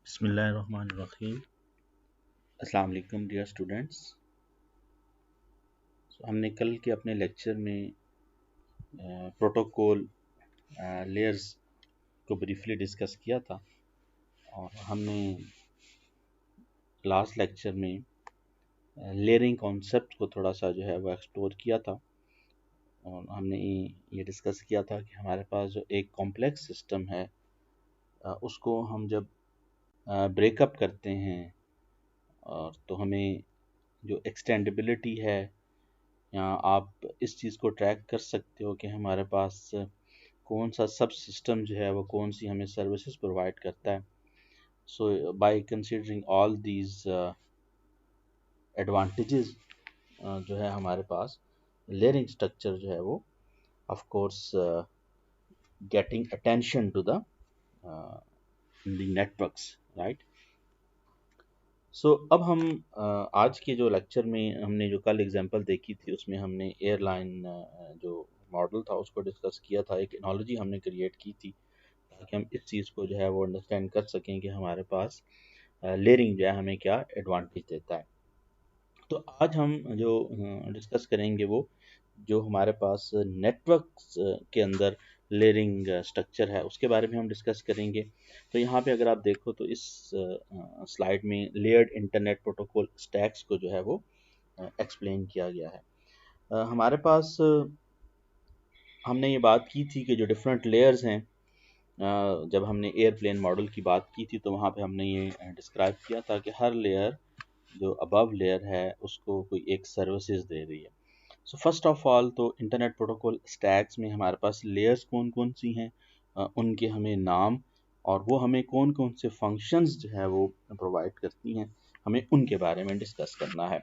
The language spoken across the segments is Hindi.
बिस्मिल्लाहिर्रहमानिर्रहीम। अस्सलाम वालेकुम डियर स्टूडेंट्स। हमने कल के अपने लेक्चर में प्रोटोकॉल लेयर्स को ब्रीफली डिस्कस किया था और हमने लास्ट लेक्चर में लेयरिंग कॉन्सेप्ट को थोड़ा सा जो है वो एक्सप्लोर किया था और हमने ये डिस्कस किया था कि हमारे पास जो एक कॉम्प्लेक्स सिस्टम है उसको हम जब ब्रेकअप करते हैं और तो हमें जो एक्सटेंडेबिलिटी है, यहाँ आप इस चीज़ को ट्रैक कर सकते हो कि हमारे पास कौन सा सब सिस्टम जो है वो कौन सी हमें सर्विसेज प्रोवाइड करता है। So by considering all these advantages जो है हमारे पास लेयरिंग स्ट्रक्चर जो है वो of course getting attention to the networks, right. So अब हम आज के जो लेक्चर में हमने जो कल एग्जांपल देखी थी उसमें हमने एयरलाइन जो मॉडल था उसको डिस्कस किया था। एक एनालॉजी हमने क्रिएट की थी ताकि हम इस चीज़ को जो है वो अंडरस्टैंड कर सकें कि हमारे पास लेयरिंग जो है हमें क्या एडवांटेज देता है। तो आज हम जो डिस्कस करेंगे वो जो हमारे पास नेटवर्क्स के अंदर लेयरिंग स्ट्रक्चर है उसके बारे में हम डिस्कस करेंगे। तो यहाँ पे अगर आप देखो तो इस स्लाइड में लेयर्ड इंटरनेट प्रोटोकॉल स्टैक्स को जो है वो एक्सप्लेन किया गया है। हमारे पास हमने ये बात की थी कि जो डिफरेंट लेयर्स हैं, जब हमने एयरप्लेन मॉडल की बात की थी तो वहाँ पे हमने ये डिस्क्राइब किया था कि हर लेयर जो अबव लेयर है उसको कोई एक सर्विसेज दे रही है। सो फर्स्ट ऑफ ऑल तो इंटरनेट प्रोटोकॉल स्टैक्स में हमारे पास लेयर्स कौन कौन सी हैं, उनके हमें नाम और वो हमें कौन कौन से फंक्शंस जो है वो प्रोवाइड करती हैं, हमें उनके बारे में डिस्कस करना है।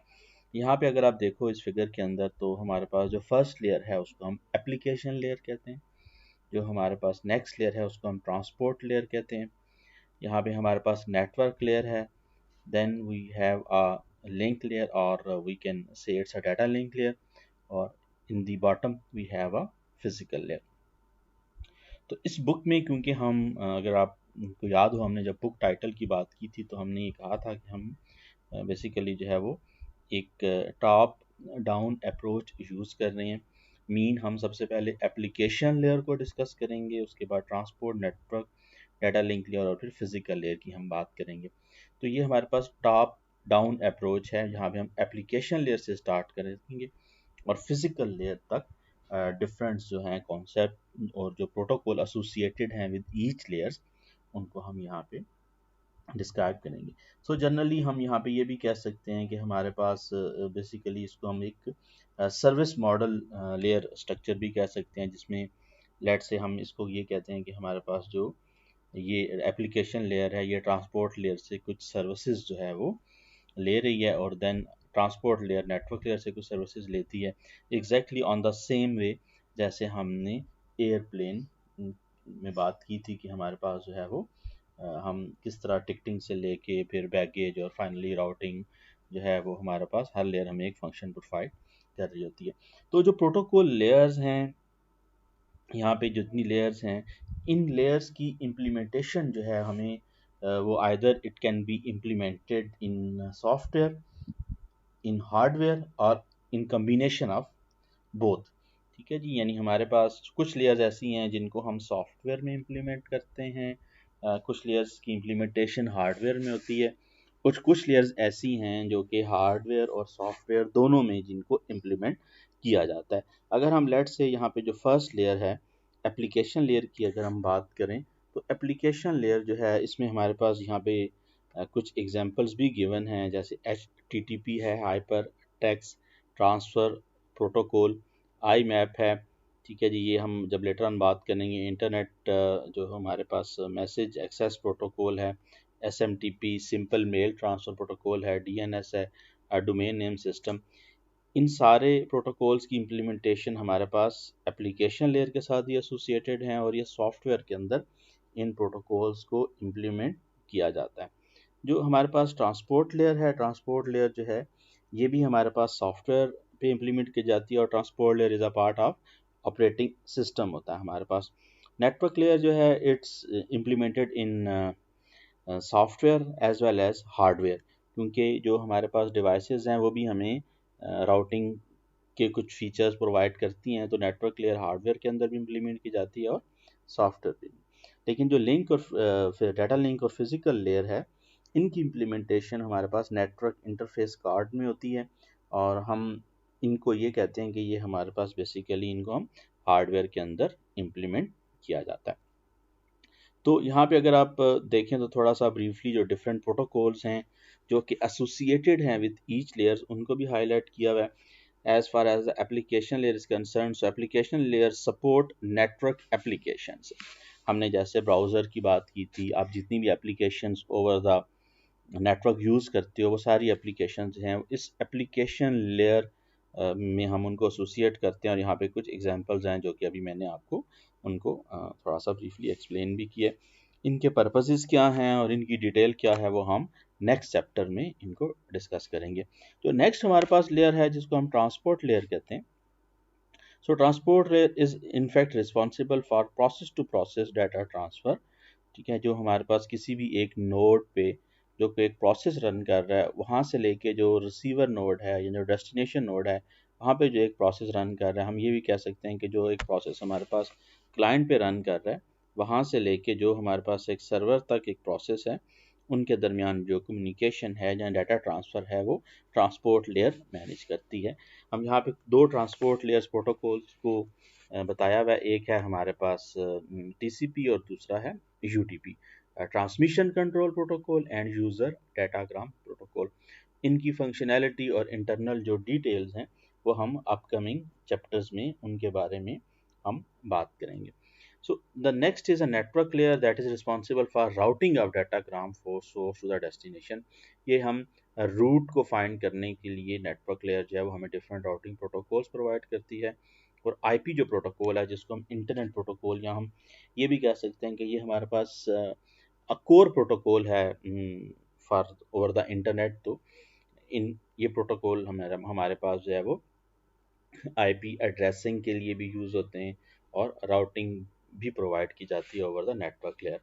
यहाँ पे अगर आप देखो इस फिगर के अंदर तो हमारे पास जो फर्स्ट लेयर है उसको हम एप्लीकेशन लेयर कहते हैं, जो हमारे पास नेक्स्ट लेयर है उसको हम ट्रांसपोर्ट लेयर कहते हैं, यहाँ पे हमारे पास नेटवर्क लेयर है, then we have a link layer or we can say it's a data link layer, और in the bottom we have a physical layer। तो इस बुक में क्योंकि हम अगर आपको याद हो हमने जब बुक टाइटल की बात की थी तो हमने ये कहा था कि हम बेसिकली जो है वो एक टॉप डाउन अप्रोच यूज़ कर रहे हैं। मीन हम सबसे पहले एप्लीकेशन लेयर को डिस्कस करेंगे, उसके बाद transport, network, data link layer और फिर फिजिकल लेयर की हम बात करेंगे। तो ये हमारे पास टॉप डाउन अप्रोच है जहाँ पे हम एप्लीकेशन लेयर से स्टार्ट करेंगे और फिजिकल लेयर तक डिफरेंस जो हैं कॉन्सेप्ट और जो प्रोटोकॉल एसोसिएटेड हैं विद ईच लेयर्स उनको हम यहाँ पे डिस्क्राइब करेंगे। सो जनरली हम यहाँ पे ये भी कह सकते हैं कि हमारे पास बेसिकली इसको हम एक सर्विस मॉडल लेयर स्ट्रक्चर भी कह सकते हैं, जिसमें लेट से हम इसको ये कहते हैं कि हमारे पास जो ये एप्लीकेशन लेयर है ये ट्रांसपोर्ट लेयर से कुछ सर्विसेज जो है वो ले रही है और then transport layer network layer से कुछ सर्विसेज लेती है, exactly on the same way जैसे हमने एयरप्लेन में बात की थी कि हमारे पास जो है वो हम किस तरह टिकटिंग से लेके फिर बैगेज और फाइनली राउटिंग जो है वो हमारे पास हर लेयर हमें एक फंक्शन प्रोवाइड कर रही होती है। तो जो प्रोटोकॉल लेयर्स हैं, यहाँ पे जितनी लेयर्स हैं, इन लेयर्स की इम्प्लीमेंटेशन जो है हमें वो either it can be implemented in software, in hardware और इन कम्बिनेशन ऑफ बोथ। ठीक है जी, यानी हमारे पास कुछ लेयर्स ऐसी हैं जिनको हम सॉफ्टवेयर में इम्प्लीमेंट करते हैं, कुछ लेयर्स की इम्प्लीमेंटेशन हार्डवेयर में होती है, कुछ लेयर्स ऐसी हैं जो कि हार्डवेयर और सॉफ्टवेयर दोनों में जिनको इम्प्लीमेंट किया जाता है। अगर हम लेट से यहाँ पे जो फर्स्ट लेयर है एप्लीकेशन लेयर की अगर हम बात करें तो एप्लीकेशन लेयर जो है इसमें हमारे पास यहाँ पे कुछ एग्जांपल्स भी गिवन हैं, जैसे HTTP है, हाइपर टेक्स्ट ट्रांसफ़र प्रोटोकॉल, आई मैप है। ठीक है जी, ये हम जब लेटर ऑन बात करेंगे। इंटरनेट जो हमारे पास मैसेज एक्सेस प्रोटोकॉल है, SMTP simple mail transfer protocol है, DNS है, डोमेन नेम सिस्टम। इन सारे प्रोटोकॉल्स की इम्प्लीमेंटेशन हमारे पास एप्लीकेशन लेयर के साथ ही एसोसिएटेड हैं और ये सॉफ्टवेयर के अंदर इन प्रोटोकॉल्स को इम्प्लीमेंट किया जाता है। जो हमारे पास ट्रांसपोर्ट लेयर है, ट्रांसपोर्ट लेयर जो है ये भी हमारे पास सॉफ्टवेयर पे इम्प्लीमेंट की जाती है और transport layer is a part of operating system होता है हमारे पास। नेटवर्क लेयर जो है it's implemented in software as well as hardware, क्योंकि जो हमारे पास डिवाइसेस हैं वो भी हमें राउटिंग के कुछ फीचर्स प्रोवाइड करती हैं, तो नेटवर्क लेयर हार्डवेयर के अंदर भी इम्प्लीमेंट की जाती है और सॉफ्टवेयर पे भी। लेकिन जो लिंक और फिर डाटा लिंक और फिजिकल लेयर है, इनकी इम्प्लीमेंटेशन हमारे पास नेटवर्क इंटरफेस कार्ड में होती है, और हम इनको ये कहते हैं कि ये हमारे पास बेसिकली इनको हम हार्डवेयर के अंदर इम्प्लीमेंट किया जाता है। तो यहाँ पे अगर आप देखें तो थोड़ा सा ब्रीफली जो डिफरेंट प्रोटोकॉल्स हैं जो कि एसोसिएटेड हैं विद ईच लेयर्स, उनको भी हाईलाइट किया हुआ है। as far as the application layer is concerned, so application layer support network applications। हमने जैसे ब्राउज़र की बात की थी, आप जितनी भी applications over the network use करते हो वो सारी एप्लीकेशंस हैं, इस एप्लीकेशन लेयर में हम उनको एसोसिएट करते हैं, और यहाँ पे कुछ एग्जांपल्स हैं जो कि अभी मैंने आपको उनको थोड़ा सा ब्रीफली एक्सप्लेन भी किए। इनके पर्पसेस क्या हैं और इनकी डिटेल क्या है वो हम नेक्स्ट चैप्टर में इनको डिस्कस करेंगे। तो नेक्स्ट हमारे पास लेयर है जिसको हम ट्रांसपोर्ट लेयर कहते हैं। So transport layer is in fact responsible for process to process data transfer. ठीक है, जो हमारे पास किसी भी एक नोड पे जो कि एक प्रोसेस रन कर रहा है, वहाँ से लेके जो रिसीवर नोड है या जो डेस्टिनेशन नोड है, वहाँ पे जो एक प्रोसेस रन कर रहा है, हम ये भी कह सकते हैं कि जो एक प्रोसेस हमारे पास क्लाइंट पे रन कर रहा है, वहाँ से लेके जो हमारे पास एक सर्वर तक एक प्रोसेस है, उनके दरमियान जो कम्युनिकेशन है या डाटा ट्रांसफ़र है वो ट्रांसपोर्ट लेयर मैनेज करती है। हम यहाँ पे दो ट्रांसपोर्ट लेयर्स प्रोटोकॉल्स को बताया हुआ है, एक है हमारे पास टीसीपी और दूसरा है UTP, transmission control protocol end user datagram protocol. इनकी फंक्शनैलिटी और इंटरनल जो डिटेल्स हैं वो हम अपकमिंग चैप्टर्स में उनके बारे में हम बात करेंगे। So the next is a network layer that is responsible for routing of datagram for source to the destination। ये हम रूट को फाइंड करने के लिए नेटवर्क लेयर जो है वो हमें डिफरेंट राउटिंग प्रोटोकॉल्स प्रोवाइड करती है। और आईपी जो प्रोटोकॉल है जिसको हम इंटरनेट प्रोटोकॉल या हम ये भी कह सकते हैं कि ये हमारे पास कोर प्रोटोकॉल है फॉर ओवर द इंटरनेट। तो इन ये प्रोटोकॉल हमारे पास जो है वो आईपी एड्रेसिंग के लिए भी यूज़ होते हैं और राउटिंग भी प्रोवाइड की जाती है ओवर द नेटवर्क लेयर।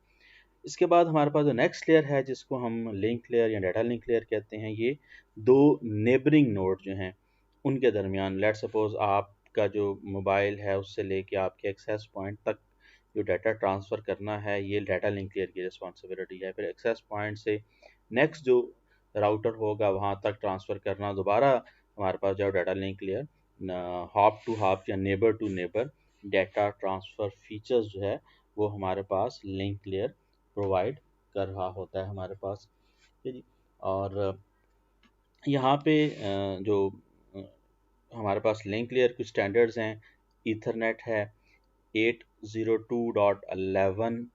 इसके बाद हमारे पास जो नेक्स्ट लेयर है जिसको हम लिंक लेयर या डाटा लिंक लेयर कहते हैं, ये दो नेबरिंग नोड जो हैं उनके दरमियान, लेट सपोज आपका जो मोबाइल है उससे लेके आपके एक्सेस पॉइंट तक जो डाटा ट्रांसफ़र करना है, ये डाटा लिंक लेयर की रिस्पॉन्सिबिलिटी है। फिर एक्सेस पॉइंट से नेक्स्ट जो राउटर होगा वहाँ तक ट्रांसफ़र करना दोबारा हमारे पास जो data link layer hop to hop या neighbour to neighbour data transfer features जो है वो हमारे पास लिंक लेयर प्रोवाइड कर रहा होता है हमारे पास। ठीक है जी। और यहाँ पे जो हमारे पास लिंक लेयर कुछ स्टैंडर्ड्स हैं, ईथरनेट है, 802.11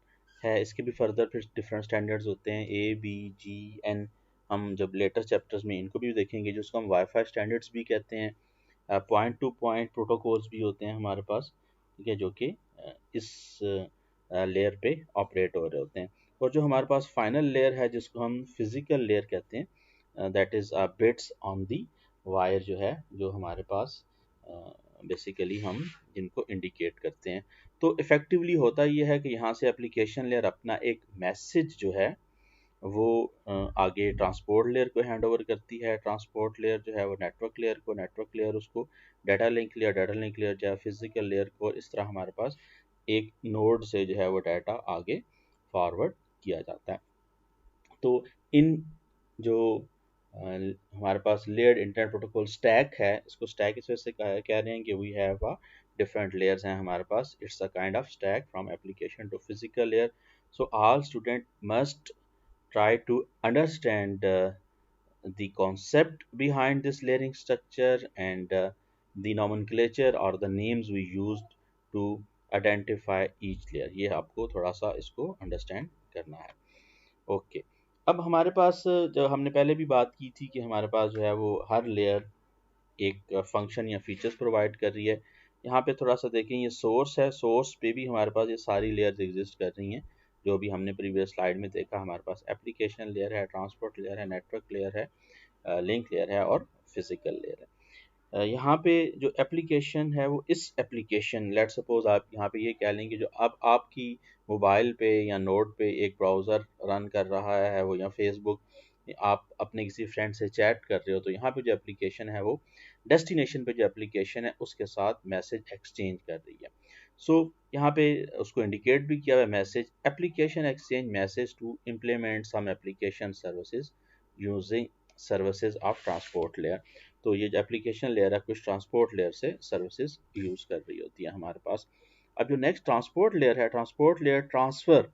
है, इसके भी फर्दर फिर डिफरेंट स्टैंडर्ड्स होते हैं, ABGN। हम जब लेटर चैप्टर्स में इनको भी देखेंगे, जिसको हम वाईफाई स्टैंडर्ड्स भी कहते हैं। पॉइंट टू पॉइंट प्रोटोकॉल्स भी होते हैं हमारे पास, ठीक है, जो कि इस लेयर पे ऑपरेट हो रहे होते हैं। और जो हमारे पास फाइनल लेयर है जिसको हम फिजिकल लेयर कहते हैं, that is beads on the wire, जो है जो हमारे पास बेसिकली हम जिनको इंडिकेट करते हैं। तो इफ़ेक्टिवली होता ये है कि यहाँ से एप्लीकेशन लेयर अपना एक मैसेज जो है वो आगे ट्रांसपोर्ट लेयर को हैंड ओवर करती है, ट्रांसपोर्ट लेयर जो है वो नेटवर्क लेयर को, नेटवर्क लेयर उसको data link layer, data link layer जो है फिजिकल लेयर को, इस तरह हमारे पास एक नोड से जो है वो डाटा आगे फॉरवर्ड किया जाता है। तो इन जो हमारे पास लेयर्ड इंटरनेट प्रोटोकॉल स्टैक है, इसको स्टैक इस वजह से कह रहे हैं कि we have a different layers हैं हमारे पास, it's a kind of stack from application to physical layer. So all student must try to understand the concept behind this layering structure and the nomenclature or the names we used to identify each layer। ये आपको थोड़ा सा इसको अंडरस्टैंड करना है। ओके, अब हमारे पास जो हमने पहले भी बात की थी कि हमारे पास जो है वो हर लेयर एक फंक्शन या फीचर्स प्रोवाइड कर रही है। यहाँ पे थोड़ा सा देखें, ये सोर्स है, सोर्स पे भी हमारे पास ये सारी लेयर्स एग्जिस्ट कर रही हैं जो भी हमने प्रीवियस स्लाइड में देखा। हमारे पास एप्लीकेशन लेयर है, ट्रांसपोर्ट लेयर है, नेटवर्क लेयर है, लिंक लेयर है और फिजिकल लेयर है। यहाँ पे जो एप्लीकेशन है वो इस एप्लीकेशन, लेट सपोज आप यहाँ पे ये कह लें कि जो अब आपकी मोबाइल पे या नोट पे एक ब्राउज़र रन कर रहा है वो, या फेसबुक, आप अपने किसी फ्रेंड से चैट कर रहे हो, तो यहाँ पे जो एप्लीकेशन है वो डेस्टिनेशन पे जो एप्लीकेशन है उसके साथ मैसेज एक्सचेंज कर रही है। सो यहाँ पे उसको इंडिकेट भी किया हुआ है, message application exchange message to implement some application services using services of transport layer. तो ये जो एप्लीकेशन लेयर है कुछ ट्रांसपोर्ट लेयर से सर्विसेज यूज़ कर रही होती है हमारे पास। अब जो नेक्स्ट ट्रांसपोर्ट लेयर है, transport layer transfer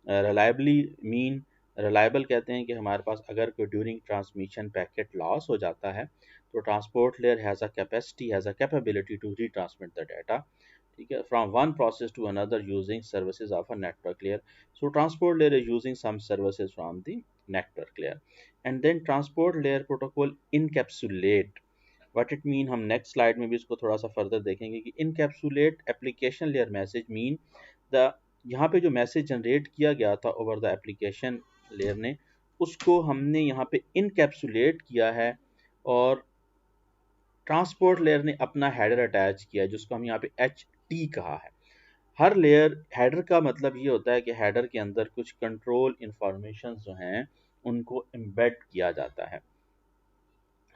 reliably mean, reliable कहते हैं कि हमारे पास अगर कोई ड्यूरिंग ट्रांसमिशन पैकेट लॉस हो जाता है तो transport layer has a capacity, has a capability to retransmit the data, ठीक है, from one process to another using services of a network layer. So transport layer is using some services from the network layer, and then transport layer protocol encapsulate, what it mean हम नेक्स्ट स्लाइड में भी इसको थोड़ा सा फर्दर देखेंगे कि encapsulate application layer message mean the, यहाँ पे जो मैसेज जनरेट किया गया था ओवर द एप्लीकेशन लेयर ने, उसको हमने यहाँ पे इनकैप्सुलेट किया है और ट्रांसपोर्ट लेयर ने अपना हेडर अटैच किया है जिसको हम यहाँ पे एच टी कहा है। हर लेयर, हेडर का मतलब ये होता है कि हेडर के अंदर कुछ कंट्रोल इंफॉर्मेशन जो हैं उनको एम्बेड किया जाता है।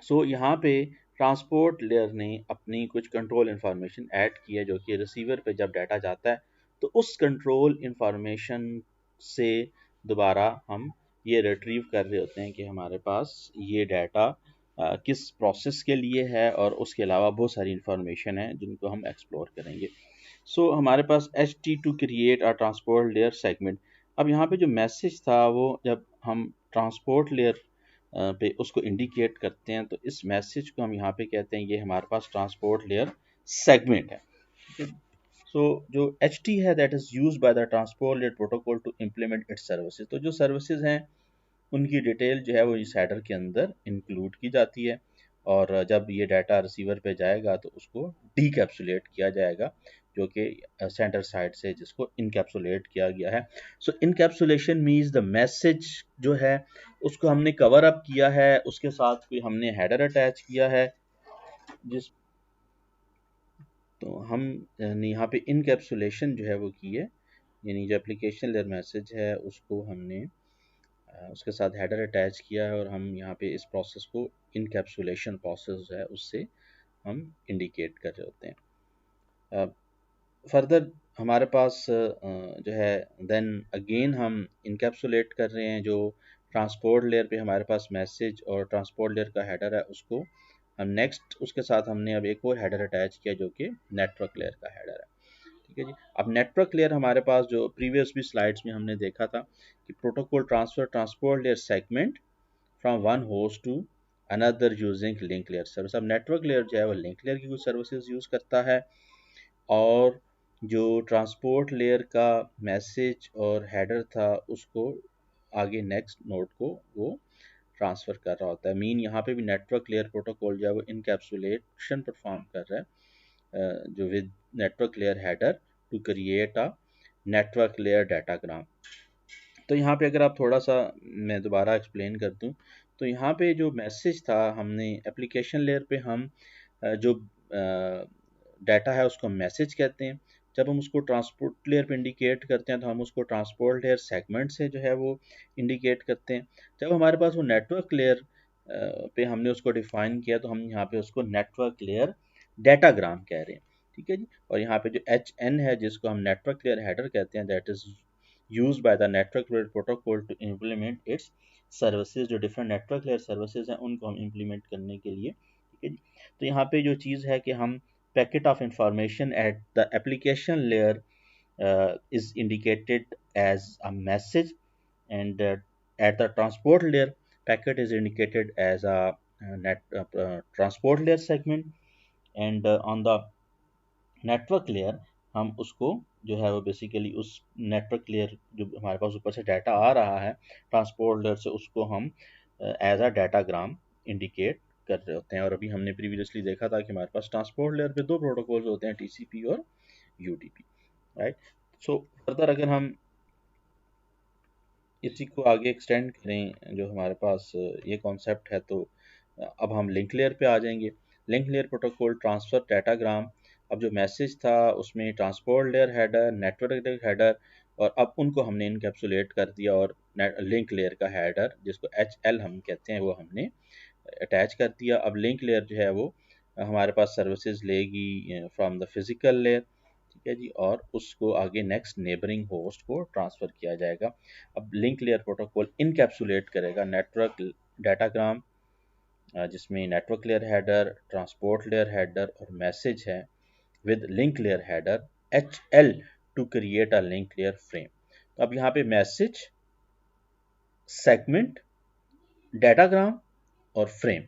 सो यहाँ पे ट्रांसपोर्ट लेयर ने अपनी कुछ कंट्रोल इंफॉर्मेशन ऐड की है जो कि रिसीवर पे जब डाटा जाता है तो उस कंट्रोल इंफॉर्मेशन से दोबारा हम ये रिट्रीव कर रहे होते हैं कि हमारे पास ये डाटा किस प्रोसेस के लिए है, और उसके अलावा बहुत सारी इंफॉर्मेशन है जिनको हम एक्सप्लोर करेंगे। सो हमारे पास H T to create a transport layer segment. अब यहाँ पे जो मैसेज था वो जब हम ट्रांसपोर्ट लेयर पे उसको इंडिकेट करते हैं तो इस मैसेज को हम यहाँ पे कहते हैं ये हमारे पास ट्रांसपोर्ट लेयर सेगमेंट है। सो जो एच टी है that is use by the transport layer protocol to implement its services. तो जो सर्विसेज हैं उनकी डिटेल जो है वो इस हेडर के अंदर इंक्लूड की जाती है, और जब ये डाटा रिसीवर पे जाएगा तो उसको डीकैप्सुलेट किया जाएगा जो कि सेंटर साइड से जिसको इनकैप्सुलेट किया गया है। सो इनकैप्सुलेशन मीन्स द मैसेज जो है उसको हमने कवर अप किया है, उसके साथ कोई हमने हेडर अटैच किया है जिस, तो हम यानी यहाँ पे इनकैप्सुलेशन जो है वो की है, यानी जो एप्लीकेशन लेयर मैसेज है उसको हमने उसके साथ हेडर अटैच किया है और हम यहाँ पे इस प्रोसेस को इनकैप्सुलेशन प्रोसेस है उससे हम इंडिकेट कर रहे होते हैं। फर्दर हमारे पास जो है देन अगेन हम इनकैप्सुलेट कर रहे हैं जो ट्रांसपोर्ट लेयर पे हमारे पास मैसेज और ट्रांसपोर्ट लेयर का हेडर है उसको हम नेक्स्ट उसके साथ हमने अब एक और हेडर अटैच किया जो कि नेटवर्क लेयर का हेडर है, ठीक है जी। अब नेटवर्क लेयर हमारे पास जो प्रीवियस भी स्लाइड्स में हमने देखा था कि protocol transfer transport layer segment from one host to another using link layer service. अब नेटवर्क लेयर जो है वो लिंक लेयर की कुछ सर्विसेज यूज़ करता है और जो ट्रांसपोर्ट लेयर का मैसेज और हेडर था उसको आगे नेक्स्ट नोड को वो ट्रांसफ़र कर रहा होता है। मीन यहाँ पे भी नेटवर्क लेयर प्रोटोकॉल जो है वो इनकैप्सुलेशन परफॉर्म कर रहा है जो with network layer header to create a network layer datagram. तो यहाँ पे अगर आप थोड़ा सा मैं दोबारा एक्सप्लेन कर दूँ तो यहाँ पे जो मैसेज था हमने एप्लीकेशन लेयर पे हम जो डाटा है उसको मैसेज कहते हैं। जब हम उसको ट्रांसपोर्ट लेयर पे इंडिकेट करते हैं तो हम उसको ट्रांसपोर्ट लेयर सेगमेंट से जो है वो इंडिकेट करते हैं। जब हमारे पास वो नेटवर्क लेयर पे हमने उसको डिफाइन किया तो हम यहाँ पे उसको नेटवर्क लेयर डाटाग्राम कह रहे हैं, ठीक है जी। और यहाँ पे जो एच एन है जिसको हम नेटवर्क लेयर हेडर कहते हैं that is use by the network layer protocol to implement its services. जो डिफरेंट नेटवर्क लेयर सर्विसेज हैं उनको हम इम्प्लीमेंट करने के लिए, ठीक है जी। तो यहाँ पे जो चीज़ है कि हम packet of information at the application layer is indicated as a message, and at the transport layer packet is indicated as a transport layer segment, and on the network layer हम उसको जो है वो बेसिकली उस नेटवर्क लेयर जो हमारे पास ऊपर से डाटा आ रहा है ट्रांसपोर्ट लेयर से उसको हम एज अ डाटाग्राम इंडिकेट कर रहे होते हैं। और अभी हमने प्रीवियसली देखा था कि हमारे पास ट्रांसपोर्ट लेयर पे दो प्रोटोकॉल्स होते हैं, टीसीपी और यूडीपी, राइट। सो फर्दर अगर हम इसी को आगे एक्सटेंड करें जो हमारे पास ये कॉन्सेप्ट है तो अब हम लिंक लेयर पे आ जाएंगे। Link layer protocol transfer datagram. अब जो मैसेज था उसमें transport layer header, network layer header, और अब उनको हमने इनकैप्सुलेट कर दिया और लिंक लेयर का हेडर जिसको HL हम कहते हैं वो हमने अटैच कर दिया। अब लिंक लेयर जो है वो हमारे पास सर्विसेज लेगी फ्रॉम द फिजिकल लेयर, ठीक है जी, और उसको आगे नेक्स्ट नेबरिंग होस्ट को ट्रांसफ़र किया जाएगा। अब लिंक लेयर प्रोटोकॉल इनकैप्सुलेट करेगा नेटवर्क डाटाग्राम जिसमें network layer header, transport layer header और मैसेज है with link layer header HL to create a link layer frame. तो अब यहाँ पे मैसेज, सेगमेंट, डाटाग्राम और फ्रेम,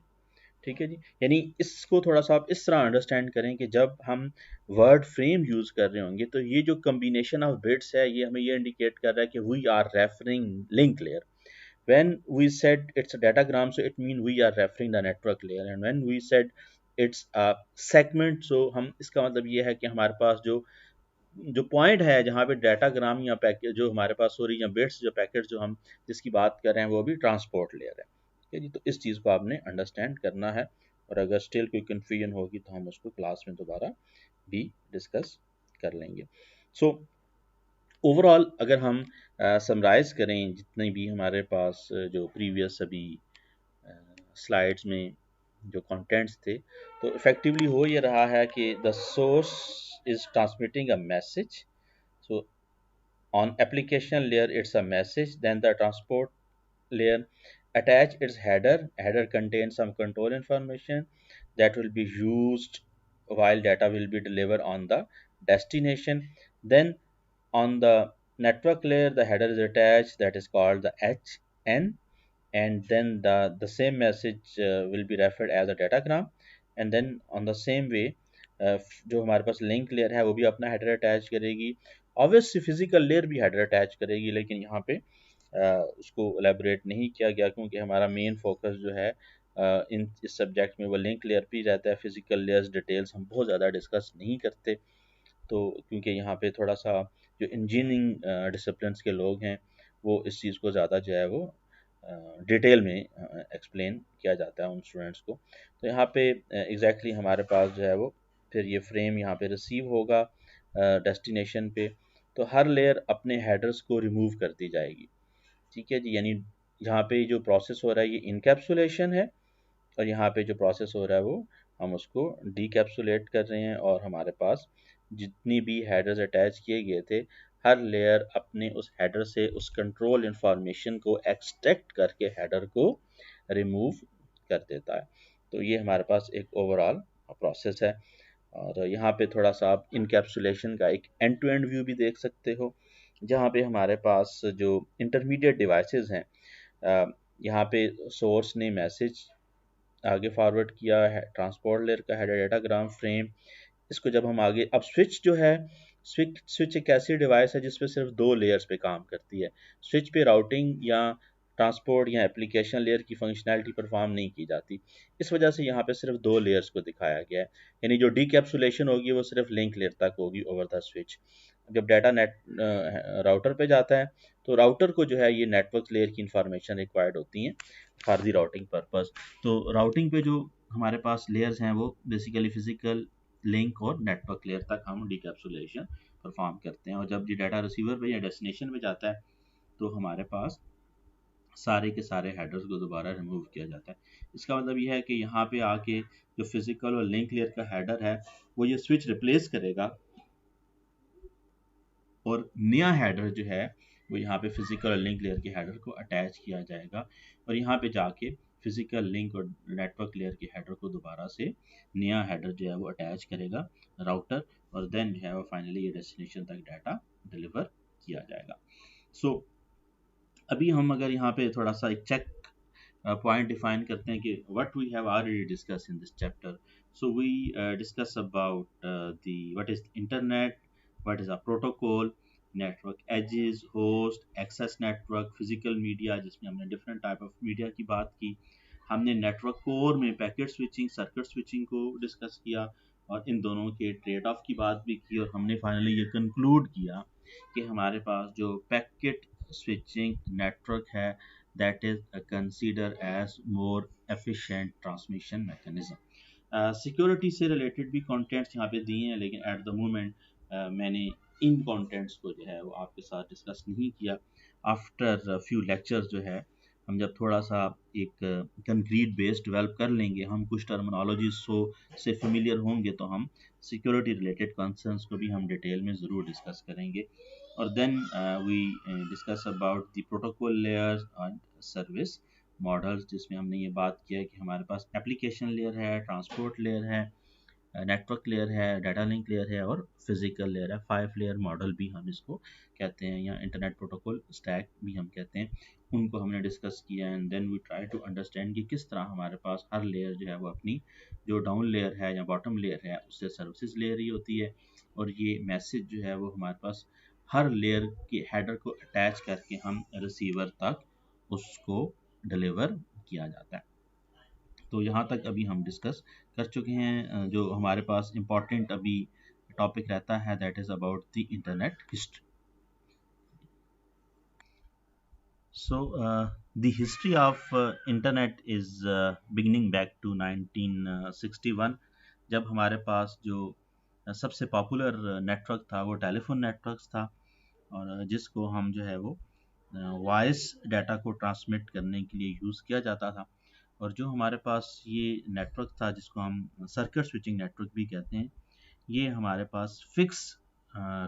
ठीक है जी। यानी इसको थोड़ा सा आप इस तरह अंडरस्टैंड करें कि जब हम वर्ड फ्रेम यूज कर रहे होंगे तो ये जो कम्बिनेशन ऑफ बिट्स है ये हमें ये इंडिकेट कर रहा है कि we are referring link layer. when we said it's a datagram, so it mean we are referring the network layer, and when we said it's a segment, so हम इसका मतलब ये है कि हमारे पास जो जो पॉइंट है जहाँ पे डाटाग्राम या पैकेट जो हमारे पास सॉरी या बिट्स जो पैकेट जो हम जिसकी बात कर रहे हैं वो भी ट्रांसपोर्ट लेयर है, ठीक है जी। तो इस चीज़ को आपने अंडरस्टैंड करना है, और अगर स्टिल कोई कन्फ्यूजन होगी तो हम उसको क्लास में दोबारा भी डिस्कस कर लेंगे। सो ओवरऑल अगर हम समराइज करें जितने भी हमारे पास जो प्रीवियस अभी स्लाइड्स में जो कंटेंट्स थे, तो इफेक्टिवली हो ये रहा है कि the source is transmitting a message. So on application layer it's a message, then the transport layer attach its header contains some control information that will be used while data will be delivered on the destination. Then on the network layer the header is attached, that is called the HN, and then the same message will be referred as a datagram, and then on the same way जो हमारे पास लिंक लेयर है वो भी अपना हेडर अटैच करेगी। ऑब्वियसली फिजिकल लेयर भी हेडर अटैच करेगी, लेकिन यहाँ पे उसको एलेबोरेट नहीं किया गया क्योंकि हमारा मेन फोकस जो है इन इस सब्जेक्ट में वो लिंक लेयर पे ही रहता है। फिजिकल लेयर्स डिटेल्स हम बहुत ज़्यादा डिस्कस नहीं करते, तो क्योंकि यहाँ पे थोड़ा सा जो इंजीनियरिंग डिसिप्लिन्स के लोग हैं वो इस चीज़ को ज़्यादा जो है वो डिटेल में एक्सप्लेन किया जाता है उन स्टूडेंट्स को। तो यहाँ पे एग्जैक्टली हमारे पास जो है वो फिर ये फ्रेम यहाँ पे रिसीव होगा डेस्टिनेशन पे, तो हर लेयर अपने हेडर्स को रिमूव करती जाएगी, ठीक है जी। यानी यहाँ पे जो प्रोसेस हो रहा है ये इनकैप्सुलेशन है, और यहाँ पे जो प्रोसेस हो रहा है वो हम उसको डीकैप्सुलेट कर रहे हैं, और हमारे पास जितनी भी हेडर्स अटैच किए गए थे हर लेयर अपने उस हेडर से उस कंट्रोल इंफॉर्मेशन को एक्सट्रैक्ट करके हेडर को रिमूव कर देता है। तो ये हमारे पास एक ओवरऑल प्रोसेस है, और यहाँ पे थोड़ा सा आप इनकैप्सुलेशन का एक एंड टू एंड व्यू भी देख सकते हो, जहाँ पे हमारे पास जो इंटरमीडिएट डिवाइसेस हैं यहाँ पे सोर्स ने मैसेज आगे फॉरवर्ड किया है, ट्रांसपोर्ट लेयर का हेडर डाटाग्राम फ्रेम, इसको जब हम आगे अब स्विच जो है स्विच स्विच एक ऐसी डिवाइस है जिसपे सिर्फ दो लेयर्स पे काम करती है। स्विच पे राउटिंग या ट्रांसपोर्ट या एप्लीकेशन लेयर की फंक्शनैलिटी परफॉर्म नहीं की जाती, इस वजह से यहाँ पे सिर्फ दो लेयर्स को दिखाया गया है। यानी जो डीकैप्सुलेशन होगी वो सिर्फ लिंक लेयर तक होगी ओवर द स्विच। जब डाटा नेट राउटर पे जाता है तो राउटर को जो है ये नेटवर्क लेयर की इंफॉर्मेशन रिक्वायर्ड होती हैं फॉर दी राउटिंग पर्पस। तो राउटिंग पे जो हमारे पास लेयर्स हैं वो बेसिकली फिजिकल लिंक और नेटवर्क लेयर तक हम डीकैप्सुलेशन परफॉर्म करते हैं, और जब ये डाटा रिसीवर पे या डेस्टिनेशन पे जाता है तो हमारे पास सारे के सारे हेडर्स को दोबारा रिमूव किया जाता है। इसका मतलब ये है कि यहाँ पे आके जो फिजिकल और लिंक लेयर का हेडर है वो ये स्विच रिप्लेस करेगा, और नया हेडर जो है वो यहाँ पे फिजिकल और लिंक लेयर के हेडर को अटैच किया जाएगा, और यहाँ पे जाके फिजिकल लिंक और नेटवर्क लेयर के हेडर को दोबारा से नया हेडर जो है वो अटैच करेगा राउटर, और देन जो है वो फाइनली ये डेस्टिनेशन तक डाटा डिलीवर किया जाएगा। सो अभी हम अगर यहाँ पे थोड़ा सा एक चेक पॉइंट डिफाइन करते हैं कि what we have already discuss in this chapter. So we discuss about the what is internet, what is a protocol, network edges, host, access network, physical media जिसमें हमने डिफरेंट टाइप ऑफ मीडिया की बात की, हमने नेटवर्क कोर में पैकेट स्विचिंग, सर्किट स्विचिंग को डिस्कस किया, और इन दोनों के ट्रेड ऑफ की बात भी की, और हमने फाइनली ये कंक्लूड किया कि हमारे पास जो पैकेट स्विचिंग नेटवर्क है that is considered as more efficient transmission mechanism. Security से रिलेटेड भी कंटेंट्स यहाँ पे दिए हैं, लेकिन एट द मोमेंट मैंने इन कंटेंट्स को जो है वो आपके साथ डिस्कस नहीं किया। आफ्टर फ्यू लेक्चर्स जो है हम जब थोड़ा सा एक कंक्रीट बेस डेवलप कर लेंगे, हम कुछ टर्मिनोलॉजी से फेमिलियर होंगे, तो हम सिक्योरिटी रिलेटेड कंसर्न्स को भी हम डिटेल में ज़रूर डिस्कस करेंगे। और then we discuss about the protocol layers and service models, जिसमें हमने ये बात किया कि हमारे पास एप्लीकेशन लेयर है, ट्रांसपोर्ट लेयर है, नेटवर्क लेयर है, डाटा लिंक लेयर है और फिजिकल लेयर है। 5 लेयर मॉडल भी हम इसको कहते हैं, या इंटरनेट प्रोटोकॉल स्टैक भी हम कहते हैं। उनको हमने डिस्कस किया and then we try to understand कि किस तरह हमारे पास हर लेयर जो है वो अपनी जो डाउन लेयर है या बॉटम लेयर है उससे सर्विसेज लेयर ही होती है, और ये मैसेज जो है वो हमारे पास हर लेयर के हेडर को अटैच करके हम रिसीवर तक उसको डिलीवर किया जाता है। तो यहाँ तक अभी हम डिस्कस कर चुके हैं। जो हमारे पास इम्पॉर्टेंट अभी टॉपिक रहता है that is about the internet history. So the history of internet is beginning back to 1961, जब हमारे पास जो सबसे पॉपुलर नेटवर्क था वो टेलीफोन नेटवर्क था, और जिसको हम जो है वो वॉइस डाटा को ट्रांसमिट करने के लिए यूज़ किया जाता था। और जो हमारे पास ये नेटवर्क था जिसको हम सर्किट स्विचिंग नेटवर्क भी कहते हैं, ये हमारे पास फिक्स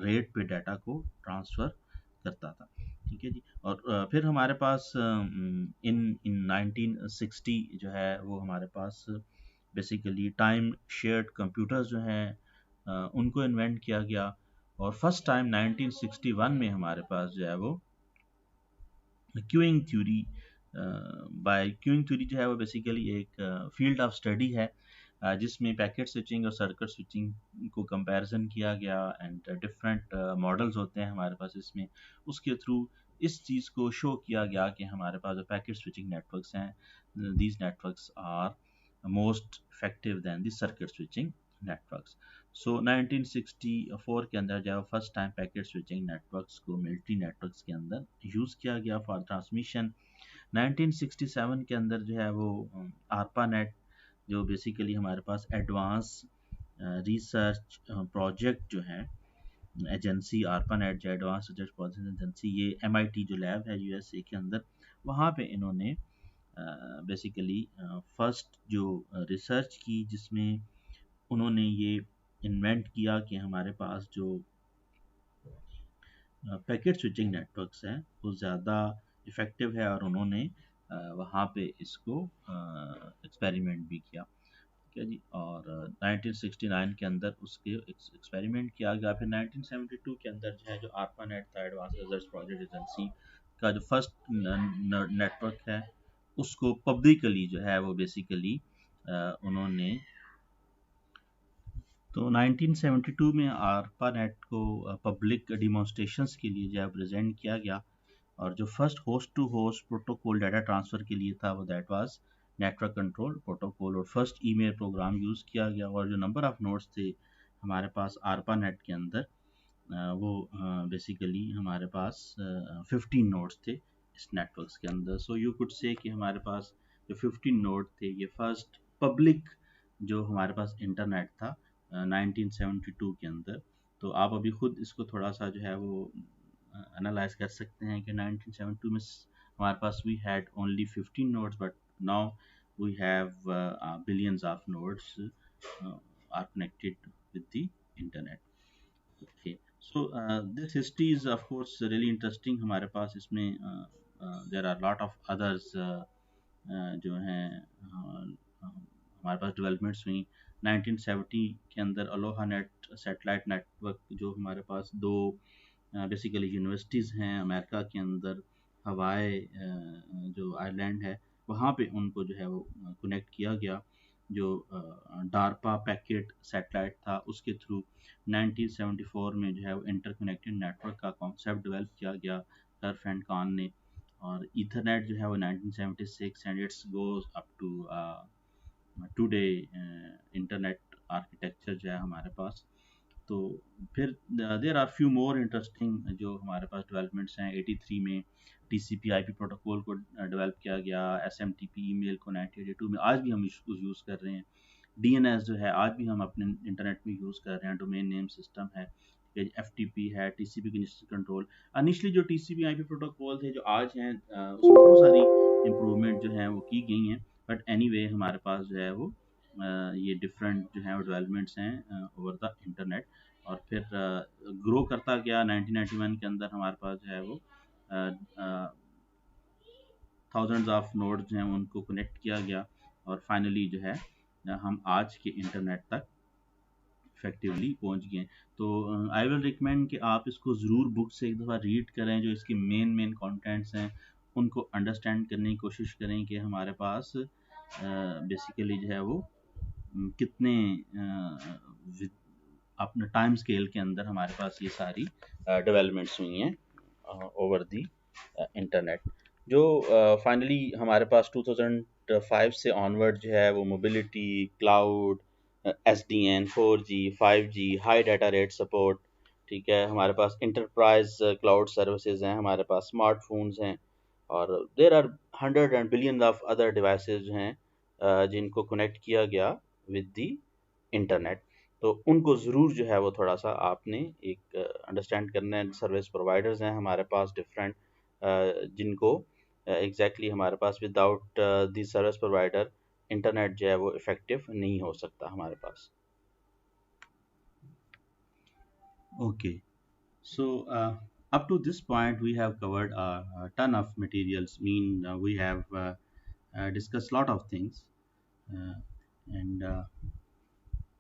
रेट पे डाटा को ट्रांसफ़र करता था। ठीक है जी। और फिर हमारे पास इन इन 1960 जो है वो हमारे पास बेसिकली टाइम शेयर्ड कंप्यूटर्स जो हैं उनको इन्वेंट किया गया। और फर्स्ट टाइम 1961 में हमारे पास जो है वो queueing theory, by queueing theory जो है वो बेसिकली एक फील्ड ऑफ स्टडी है जिसमें पैकेट स्विचिंग और सर्किट स्विचिंग को कंपैरिजन किया गया एंड डिफरेंट मॉडल्स होते हैं हमारे पास इसमें। उसके थ्रू इस चीज़ को शो किया गया कि हमारे पास जो पैकेट स्विचिंग नेटवर्क्स हैं, these networks are most effective than the circuit switching networks. So 1964 के अंदर जो है first time packet switching networks को मिलिट्री नेटवर्क्स के अंदर यूज़ किया गया फॉर ट्रांसमिशन। 1967 के अंदर जो है वो आरपा नेट, जो बेसिकली हमारे पास एडवांस रिसर्च प्रोजेक्ट जो है एजेंसी, आरपा नेट जो एडवांस रिसर्च प्रोजेक्ट एजेंसी, ये MIT जो लैब है USA के अंदर, वहाँ पे इन्होंने बेसिकली फर्स्ट जो रिसर्च की जिसमें उन्होंने ये इन्वेंट किया कि हमारे पास जो पैकेट स्विचिंग नेटवर्क्स हैं वो ज़्यादा इफ़ेक्टिव है, और उन्होंने वहाँ पे इसको एक्सपेरिमेंट भी किया। ठीक है जी। और 1969 के अंदर उसके एक्सपेरिमेंट किया गया। फिर 1972 के अंदर जो है जो आरपा नेट था, एडवांस रिसर्च प्रोजेक्ट एजेंसी का जो फर्स्ट नेटवर्क है, उसको पब्लिकली जो है वो बेसिकली उन्होंने, तो 1972 में आरपा नेट को पब्लिक डिमॉन्स्ट्रेशंस के लिए जो है प्रेजेंट किया गया। और जो first host to host protocol data transfer के लिए था वो that was network control protocol, और फर्स्ट ईमेल प्रोग्राम यूज़ किया गया। और जो नंबर ऑफ़ नोड्स थे हमारे पास आरपा नेट के अंदर, वो बेसिकली हमारे पास 15 नोड्स थे इस नेटवर्क्स के अंदर। सो यू कुड से कि हमारे पास जो 15 नोड थे ये फर्स्ट पब्लिक जो हमारे पास इंटरनेट था 1972 के अंदर। तो आप अभी खुद इसको थोड़ा सा जो है वो एनालाइज कर सकते हैं कि 1972 में हमारे पास we had only 15 nodes, but now we have billions of nodes are connected with the internet. Okay, so this history is of course really interesting. हमारे पास इसमें there are lot of others जो हैं हमारे पास डेवलपमेंट्स हुई। 1970 के अंदर अलोहा नेट सैटेलाइट नेटवर्क, जो हमारे पास दो बेसिकली यूनिवर्सिटीज़ हैं अमेरिका के अंदर, हवाई जो आइलैंड है वहाँ पे उनको जो है वो कनेक्ट किया गया। जो डारपा पैकेट सैटेलाइट था उसके थ्रू 1974 में जो है वो इंटरकनेक्टेड नेटवर्क का कॉन्सेप्ट डेवलप किया गया टर्फ एंड कॉन ने। और ईथरनेट जो है वो 1976 and its goes up to today internet architecture जो है हमारे पास। तो फिर there are few more interesting जो हमारे पास डेवलपमेंट्स हैं। 83 में TCP IP प्रोटोकॉल को डेवलप किया गया। SMTP ईमेल को 1982 में, आज भी हम इसको यूज़ कर रहे हैं। DNS जो है आज भी हम अपने इंटरनेट में यूज़ कर रहे हैं, डोमेन नेम सिस्टम है, FTP है, TCP कंजेशन कंट्रोल। इनिशियली जो TCP IP प्रोटोकॉल थे जो आज हैं उसमें बहुत सारी इम्प्रूवमेंट जो है वो की गई हैं, बट एनीवे हमारे पास जो है वो ये डिफरेंट जो है डेवलपमेंट्स हैं ओवर द इंटरनेट। और फिर ग्रो करता गया। 1991 के अंदर हमारे पास जो है वो थाउजेंड्स ऑफ नोड्स जो हैं उनको कनेक्ट किया गया, और फाइनली जो है हम आज के इंटरनेट तक इफेक्टिवली पहुंच गए। तो आई विल रिकमेंड कि आप इसको ज़रूर बुक से एक दफ़ा रीड करें, जो इसके मेन कंटेंट्स हैं उनको अंडरस्टैंड करने की कोशिश करें कि हमारे पास बेसिकली जो है वो कितने अपने टाइम स्केल के अंदर हमारे पास ये सारी डेवलपमेंट्स हुई हैं ओवर दी इंटरनेट। जो फाइनली हमारे पास 2005 से ऑनवर्ड जो है वो mobility, cloud, SDN, 4G, 5G, high data rate support, ठीक है, हमारे पास इंटरप्राइज क्लाउड सर्विसेज हैं, हमारे पास स्मार्टफोन्स हैं, और there are hundred and billion of other devices हैं जिनको कनेक्ट किया गया विद दी इंटरनेट। तो उनको ज़रूर जो है वो थोड़ा सा आपने एक अंडरस्टैंड करना है। सर्विस प्रोवाइडर्स हैं हमारे पास डिफरेंट, जिनको एग्जैक्टली हमारे पास without the service provider internet जो है वो इफ़ेक्टिव नहीं हो सकता हमारे पास। Okay, so up to this point we have covered a ton of materials, we have discussed lot of things, uh, and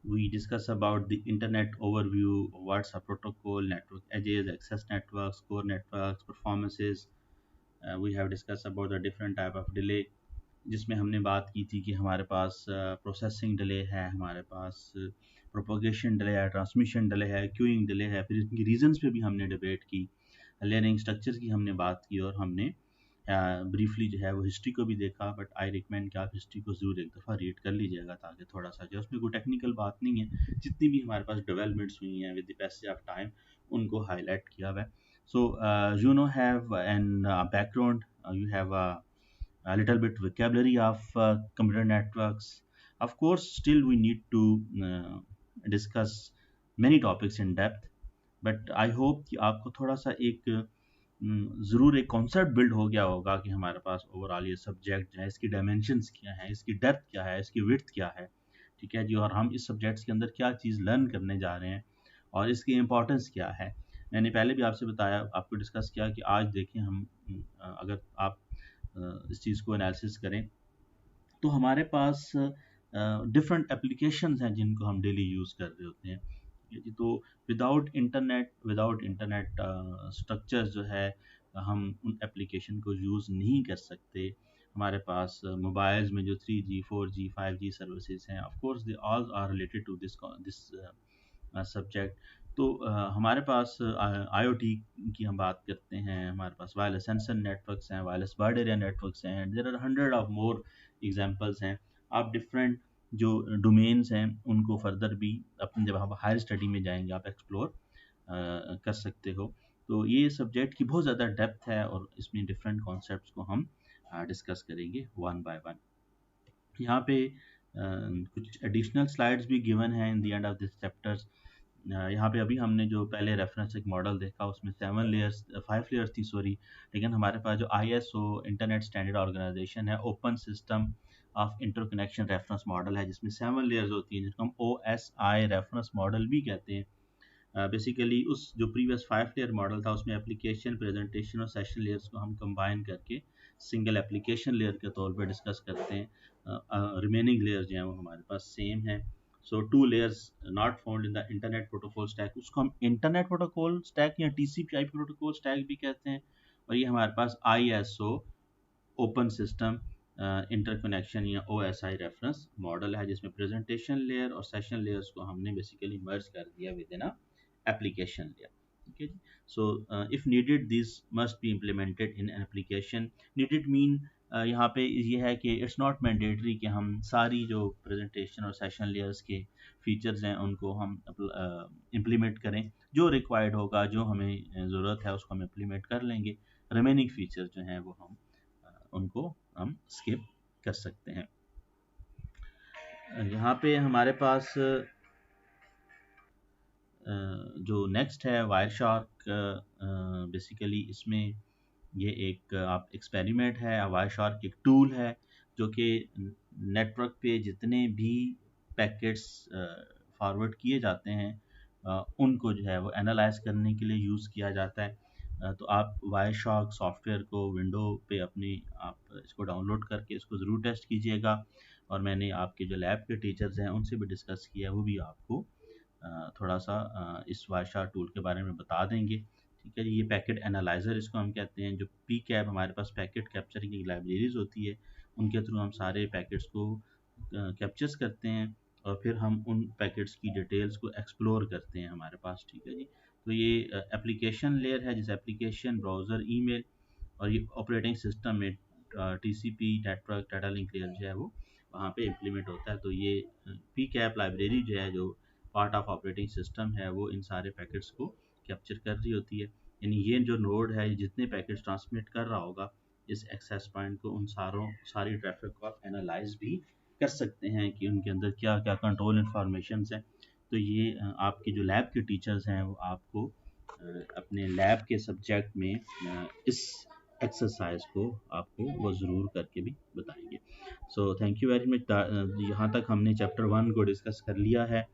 we discuss about the internet overview, what's a protocol, network edges, access networks, core networks, performances. We have discussed about the different type of delay, जिसमें हमने बात की थी कि हमारे पास प्रोसेसिंग डिले है, हमारे पास प्रोपोगेशन डिले है, ट्रांसमिशन डिले है, क्यूइंग डिले है। फिर इनकी रीजंस पे भी हमने डिबेट की, लेयरिंग स्ट्रक्चर की हमने बात की, और हमने ब्रीफली जो है वो हिस्ट्री को भी देखा। बट आई रिकमेंड कि आप हिस्ट्री को ज़रूर एक दफ़ा रीड कर लीजिएगा, ताकि थोड़ा सा जो उसमें कोई टेक्निकल बात नहीं है, जितनी भी हमारे पास डेवलपमेंट्स हुई हैं with the passage of time उनको हाईलाइट किया हुआ है। So you know have an background, you have a little bit vocabulary of computer networks. Of course, still we need to discuss many topics in depth, but I hope कि आपको थोड़ा सा एक ज़रूर एक कॉन्सेप्ट बिल्ड हो गया होगा कि हमारे पास ओवरऑल ये सब्जेक्ट जो है इसकी डायमेंशंस क्या है, इसकी डेप्थ क्या है, इसकी विड्थ क्या है, ठीक है जी, और हम इस सब्जेक्ट्स के अंदर क्या चीज़ लर्न करने जा रहे हैं और इसकी इम्पोर्टेंस क्या है। मैंने पहले भी आपसे बताया, आपको डिस्कस किया कि आज देखें हम अगर आप इस चीज़ को एनालिसिस करें तो हमारे पास डिफरेंट एप्लीकेशंस हैं जिनको हम डेली यूज़ कर रहे होते हैं। तो विदाउट इंटरनेट स्ट्रक्चर्स जो है हम उन एप्लीकेशन को यूज़ नहीं कर सकते। हमारे पास मोबाइल्स में जो 3G 4G 5G सर्विसेज हैं, of course they all are related to this subject. तो हमारे पास IoT की हम बात करते हैं, हमारे पास वायरलेस सेंसर नेटवर्क्स हैं, वायरलेस बर्ड एरिया नेटवर्क्स हैं, there are hundred of more examples हैं। आप डिफरेंट जो डोमेन्स हैं उनको फर्दर भी अपनी जब आप हायर स्टडी में जाएंगे आप एक्सप्लोर कर सकते हो। तो ये सब्जेक्ट की बहुत ज़्यादा डेप्थ है, और इसमें डिफरेंट कॉन्सेप्ट्स को हम डिस्कस करेंगे वन बाय वन। यहाँ पे कुछ एडिशनल स्लाइड्स भी गिवन हैं in the end of this chapters. यहाँ पे अभी हमने जो पहले रेफरेंस एक मॉडल देखा उसमें 5 लेयर्स थी, सॉरी, लेकिन हमारे पास जो ISO इंटरनेट स्टैंडर्ड ऑर्गेनाइजेशन है, open system of interconnection reference model है, जिसमें 7 लेयर्स होती हैं, जिसको हम OSI रेफरेंस मॉडल भी कहते हैं। बेसिकली उस जो प्रीवियस 5 लेयर मॉडल था उसमें एप्लीकेशन, प्रेजेंटेशन और सेशन लेयर्स को हम कंबाइन करके सिंगल एप्लीकेशन लेयर के तौर पे डिस्कस करते हैं। रिमेनिंग लेयर्स जो हैं वो हमारे पास सेम हैं। सो 2 layers not found in the internet protocol stack, उसको हम इंटरनेट प्रोटोकॉल स्टैक या TCP IP प्रोटोकॉल स्टैक भी कहते हैं। और ये हमारे पास ISO ओपन सिस्टम इंटरकनेक्शन या OSI रेफरेंस मॉडल है, जिसमें प्रेजेंटेशन लेयर और सेशन लेयर्स को हमने बेसिकली मर्ज कर दिया विद इन application layer। ठीक है जी। So if needed this must be implemented in an application। needed mean यहाँ पे ये है कि इट्स नॉट मैंडेटरी कि हम सारी जो प्रेजेंटेशन और सेशन लेयर्स के फीचर्स हैं उनको हम इम्प्लीमेंट करें। जो रिक्वायर्ड होगा, जो हमें ज़रूरत है उसको हम इम्प्लीमेंट कर लेंगे। रिमेनिंग फीचर्स जो हैं वो हम उनको हम स्किप कर सकते हैं। यहाँ पे हमारे पास जो नेक्स्ट है वायर शार्क, बेसिकली इसमें ये एक आप एक्सपेरिमेंट है। वायर शार्क एक टूल है जो कि नेटवर्क पे जितने भी पैकेट्स फॉरवर्ड किए जाते हैं उनको जो है वो एनालाइज करने के लिए यूज़ किया जाता है। तो आप वायर शार्क सॉफ्टवेयर को विंडो पे अपनी आप इसको डाउनलोड करके इसको ज़रूर टेस्ट कीजिएगा। और मैंने आपके जो लैब के टीचर्स हैं उनसे भी डिस्कस किया है, वो भी आपको थोड़ा सा इस वाशा टूल के बारे में बता देंगे। ठीक है जी, ये पैकेट एनालाइज़र इसको हम कहते हैं। जो पी कैप हमारे पास पैकेट कैप्चरिंग की लाइब्रेरीज होती है, उनके थ्रू हम सारे पैकेट्स को कैप्चर्स करते हैं और फिर हम उन पैकेट्स की डिटेल्स को एक्सप्लोर करते हैं हमारे पास। ठीक है जी, तो ये एप्लीकेशन लेयर है, जैसे एप्लीकेशन, ब्राउज़र, ईमेल और ये ऑपरेटिंग सिस्टम में TCP network data link layer जो है वो वहाँ पे इम्प्लीमेंट होता है। तो ये पी कैप लाइब्रेरी जो है, जो पार्ट ऑफ ऑपरेटिंग सिस्टम है, वो इन सारे पैकेट्स को कैप्चर कर रही होती है। यानी ये जो नोड है, जितने पैकेट्स ट्रांसमिट कर रहा होगा इस एक्सेस पॉइंट को, उन सारी ट्रैफिक को आप एनालाइज भी कर सकते हैं कि उनके अंदर क्या क्या कंट्रोल इन्फॉर्मेशन है। तो ये आपके जो लैब के टीचर्स हैं वो आपको अपने लैब के सब्जेक्ट में इस एक्सरसाइज को आपको वो ज़रूर करके भी बताएंगे। So thank you very much. यहाँ तक हमने चैप्टर 1 को डिस्कस कर लिया है।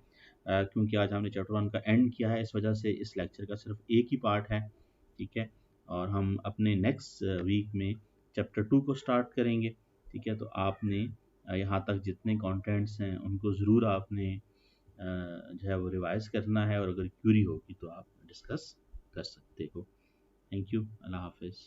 क्योंकि आज हमने चैप्टर 1 का एंड किया है, इस वजह से इस लेक्चर का सिर्फ एक ही पार्ट है। ठीक है, और हम अपने नेक्स्ट वीक में चैप्टर 2 को स्टार्ट करेंगे। ठीक है, तो आपने यहाँ तक जितने कंटेंट्स हैं उनको ज़रूर आपने जो है वो रिवाइज करना है, और अगर क्यूरी होगी तो आप डिस्कस कर सकते हो। थैंक यू, अल्लाह हाफिज़।